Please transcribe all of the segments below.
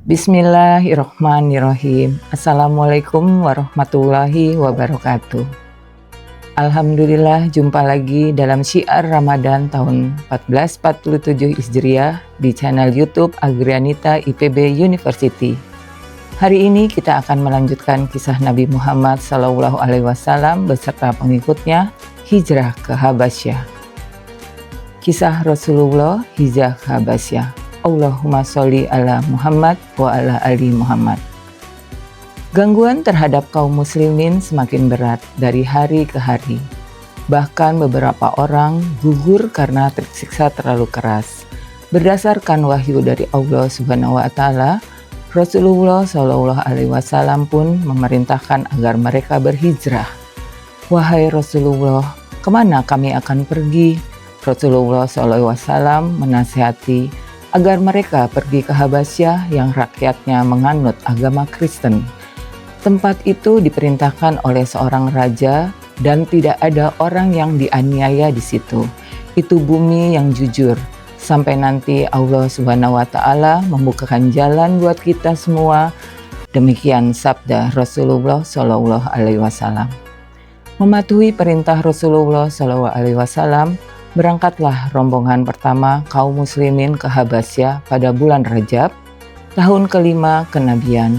Bismillahirrohmanirrohim. Assalamualaikum warahmatullahi wabarakatuh. Alhamdulillah, jumpa lagi dalam syiar Ramadan tahun 1447 Hijriah di channel YouTube Agrianita IPB University. Hari ini kita akan melanjutkan kisah Nabi Muhammad SAW beserta pengikutnya hijrah ke Habasyah. Kisah Rasulullah hijrah ke Habasyah. Allahumma sholli ala Muhammad wa ala ali Muhammad. Gangguan terhadap kaum muslimin semakin berat dari hari ke hari. Bahkan beberapa orang gugur karena tersiksa terlalu keras. Berdasarkan wahyu dari Allah Subhanahu wa taala, Rasulullah Shallallahu alaihi wasallam pun memerintahkan agar mereka berhijrah. Wahai Rasulullah, kemana kami akan pergi? Rasulullah Shallallahu alaihi wasallam menasihati agar mereka pergi ke Habasyah yang rakyatnya menganut agama Kristen. Tempat itu diperintahkan oleh seorang raja dan tidak ada orang yang dianiaya di situ. Itu bumi yang jujur. Sampai nanti Allah Subhanahu wa taala membukakan jalan buat kita semua. Demikian sabda Rasulullah Shallallahu alaihi wasallam. Mematuhi perintah Rasulullah Shallallahu alaihi wasallam, berangkatlah rombongan pertama kaum muslimin ke Habasyah pada bulan Rajab, tahun kelima kenabian.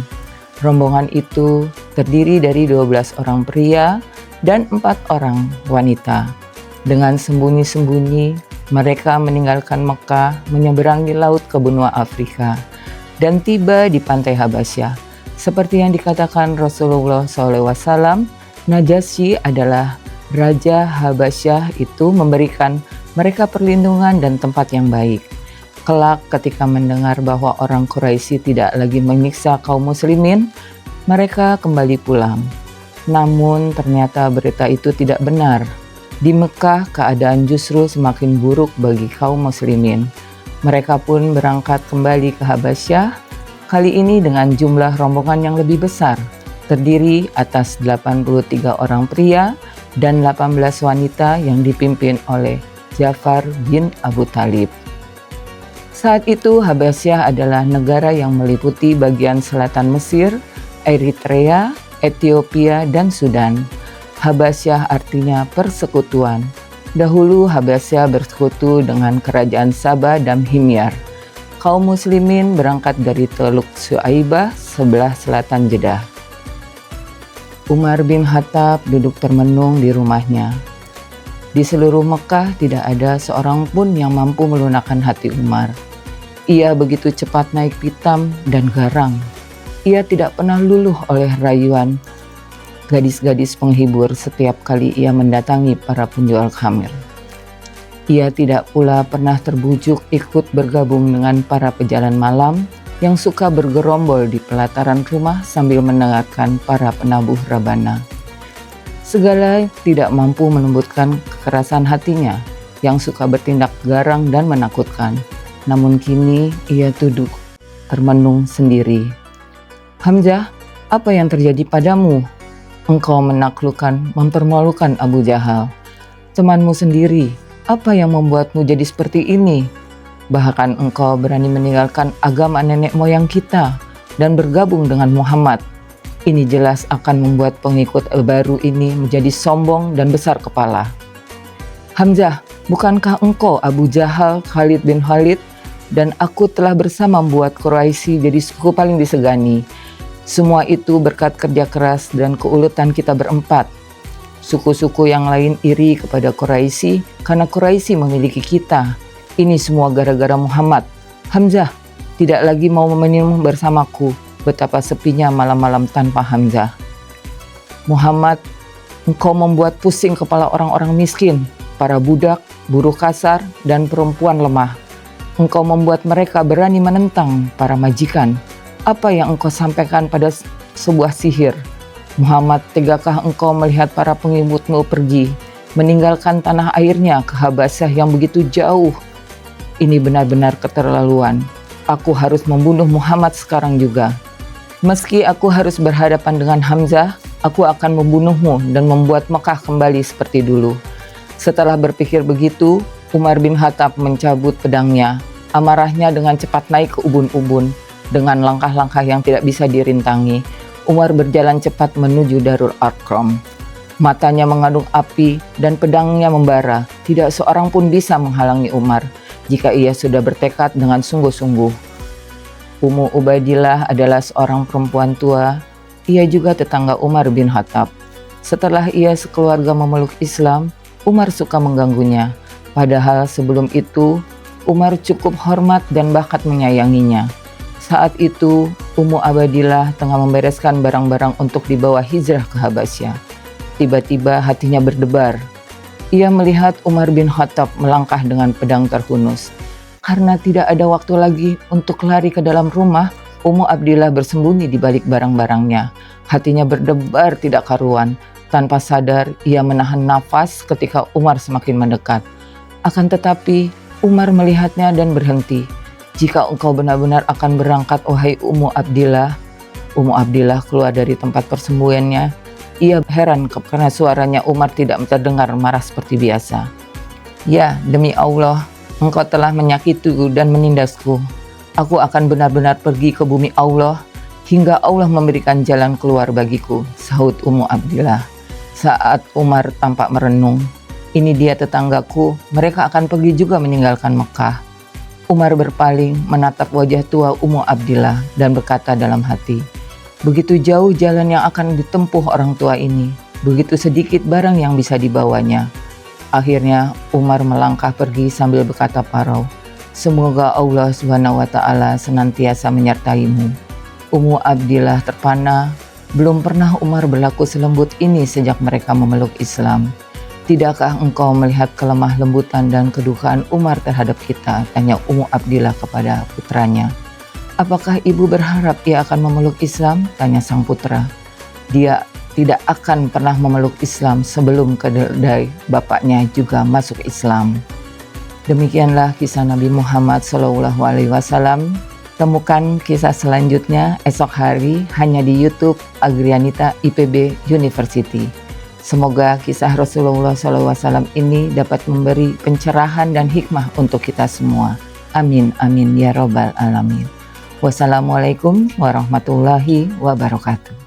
Rombongan itu terdiri dari 12 orang pria dan 4 orang wanita. Dengan sembunyi-sembunyi, mereka meninggalkan Mekah, menyeberangi laut ke benua Afrika, dan tiba di pantai Habasyah. Seperti yang dikatakan Rasulullah SAW, Najasyi adalah Raja Habasyah itu memberikan mereka perlindungan dan tempat yang baik. Kelak ketika mendengar bahwa orang Quraisy tidak lagi menyiksa kaum muslimin, mereka kembali pulang. Namun ternyata berita itu tidak benar. Di Mekah keadaan justru semakin buruk bagi kaum muslimin. Mereka pun berangkat kembali ke Habasyah, kali ini dengan jumlah rombongan yang lebih besar, terdiri atas 83 orang pria dan 18 wanita yang dipimpin oleh Ja'far bin Abu Thalib. Saat itu Habasyah adalah negara yang meliputi bagian selatan Mesir, Eritrea, Ethiopia, dan Sudan. Habasyah artinya persekutuan. Dahulu Habasyah bersekutu dengan kerajaan Saba dan Himyar. Kaum muslimin berangkat dari Teluk Shu'aibah sebelah selatan Jeddah. Umar bin Khattab duduk termenung di rumahnya. Di seluruh Mekah tidak ada seorang pun yang mampu melunakkan hati Umar. Ia begitu cepat naik pitam dan garang. Ia tidak pernah luluh oleh rayuan gadis-gadis penghibur setiap kali ia mendatangi para penjual khamir. Ia tidak pula pernah terbujuk ikut bergabung dengan para pejalan malam yang suka bergerombol di pelataran rumah sambil mendengarkan para penabuh rabana. Segala tidak mampu melembutkan kekerasan hatinya yang suka bertindak garang dan menakutkan. Namun kini ia duduk termenung sendiri. Hamzah, apa yang terjadi padamu? Engkau menaklukkan, mempermalukan Abu Jahal. Temanmu sendiri, apa yang membuatmu jadi seperti ini? Bahkan engkau berani meninggalkan agama nenek moyang kita dan bergabung dengan Muhammad. Ini jelas akan membuat pengikut baru ini menjadi sombong dan besar kepala. Hamzah, bukankah engkau Abu Jahal, Khalid bin Khalid, dan aku telah bersama membuat Quraisy jadi suku paling disegani. Semua itu berkat kerja keras dan keuletan kita berempat. Suku-suku yang lain iri kepada Quraisy karena Quraisy memiliki kita. Ini semua gara-gara Muhammad. Hamzah tidak lagi mau meminum bersamaku. Betapa sepinya malam-malam tanpa Hamzah. Muhammad, engkau membuat pusing kepala orang-orang miskin, para budak, buruh kasar, dan perempuan lemah. Engkau membuat mereka berani menentang para majikan. Apa yang engkau sampaikan pada sebuah sihir? Muhammad, tegakah engkau melihat para pengikutmu pergi, meninggalkan tanah airnya ke Habasyah yang begitu jauh? Ini benar-benar keterlaluan. Aku harus membunuh Muhammad sekarang juga. Meski aku harus berhadapan dengan Hamzah, aku akan membunuhmu dan membuat Mekah kembali seperti dulu. Setelah berpikir begitu, Umar bin Khattab mencabut pedangnya. Amarahnya dengan cepat naik ke ubun-ubun. Dengan langkah-langkah yang tidak bisa dirintangi, Umar berjalan cepat menuju Darul Arqam. Matanya mengandung api dan pedangnya membara. Tidak seorang pun bisa menghalangi Umar jika ia sudah bertekad dengan sungguh-sungguh. Ummu Ubaidillah adalah seorang perempuan tua. Ia juga tetangga Umar bin Khattab. Setelah ia sekeluarga memeluk Islam, Umar suka mengganggunya. Padahal sebelum itu, Umar cukup hormat dan bahkan menyayanginya. Saat itu, Ummu Ubaidillah tengah membereskan barang-barang untuk dibawa hijrah ke Habasyah. Tiba-tiba hatinya berdebar. Ia melihat Umar bin Khattab melangkah dengan pedang terhunus. Karena tidak ada waktu lagi untuk lari ke dalam rumah, Ummu Ubaidillah bersembunyi di balik barang-barangnya. Hatinya berdebar tidak karuan. Tanpa sadar, ia menahan nafas ketika Umar semakin mendekat. Akan tetapi, Umar melihatnya dan berhenti. Jika engkau benar-benar akan berangkat, wahai Ummu Ubaidillah. Ummu Ubaidillah keluar dari tempat persembunyiannya. Ia heran karena suaranya Umar tidak terdengar marah seperti biasa. Ya, demi Allah, engkau telah menyakitiku dan menindasku. Aku akan benar-benar pergi ke bumi Allah hingga Allah memberikan jalan keluar bagiku, sahut Ummu Ubaidillah. Saat Umar tampak merenung, ini dia tetanggaku, mereka akan pergi juga meninggalkan Mekah. Umar berpaling menatap wajah tua Ummu Ubaidillah dan berkata dalam hati, begitu jauh jalan yang akan ditempuh orang tua ini, begitu sedikit barang yang bisa dibawanya. Akhirnya Umar melangkah pergi sambil berkata parau, semoga Allah SWT senantiasa menyertaimu. Ummu Ubaidillah terpana, belum pernah Umar berlaku selembut ini sejak mereka memeluk Islam. Tidakkah engkau melihat kelemah lembutan dan kedukaan Umar terhadap kita? Tanya Ummu Ubaidillah kepada putranya. Apakah ibu berharap ia akan memeluk Islam? Tanya sang putra. Dia tidak akan pernah memeluk Islam sebelum kedai bapaknya juga masuk Islam. Demikianlah kisah Nabi Muhammad SAW. Temukan kisah selanjutnya esok hari hanya di YouTube Agrianita IPB University. Semoga kisah Rasulullah SAW ini dapat memberi pencerahan dan hikmah untuk kita semua. Amin, amin, ya Rabbal Alamin. Wassalamualaikum warahmatullahi wabarakatuh.